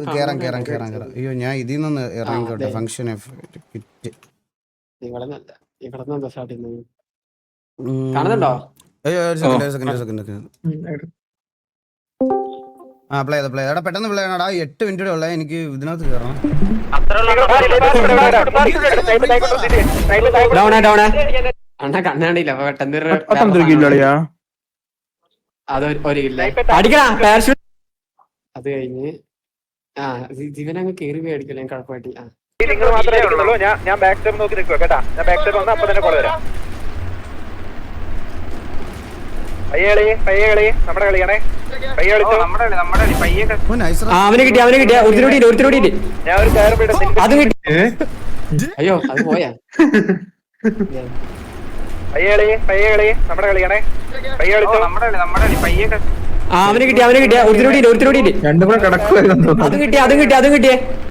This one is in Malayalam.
നമുക്ക് കേറാം. അയ്യോ ഞാൻ ഇതിൽ നിന്ന് ഇറങ്ങിക്കോട്ടെ. ഫംഗ്ഷൻ കിറ്റ് കാണുന്നുണ്ടോ? അയ്യോ ഒരു സെക്കൻഡ്. പ്ലേ എടാ പെട്ടെന്ന് പ്ലേ ആണടാ. 8 മിനിറ്റ് ഉള്ള എനിക്ക് ഇതിനകത്ത് കയറണം. അണ്ണാ കണ്ണാണ്ടില്ല പെട്ടെന്ന് അത് കഴിഞ്ഞ് ജീവനങ്ങ് കേറി മേടിക്കല്ലേ കുഴപ്പമായിട്ട്. നിങ്ങൾ മാത്രമേ എടുക്കുന്നുള്ളൂ. ഞാൻ ബാക്ക് സ്റ്റെപ്പ് നോക്കി നിൽക്കുക കേട്ടാ. ഞാൻ ബാക്ക് സ്റ്റെപ്പ് വന്നാൽ അപ്പൊ തന്നെ കോൾ വരാം. പയ്യെ കളി നമ്മുടെ കളിയാണേ. പയ്യെ കളിച്ചോ. അവനെ കിട്ടിയ ഒരുത്തിനോടി ഞാൻ ഒരു കയറും അത് കിട്ടി. അയ്യോ അത് പോയാ. പയ്യെ കളി നമ്മുടെ കളിയാണേ. പയ്യെ കളിച്ചോ. അവനെ കിട്ടിയ ഒരുത്തിനോടി രണ്ടും കൂടെ കിടക്കുവായിരുന്നു. അതും കിട്ടിയേ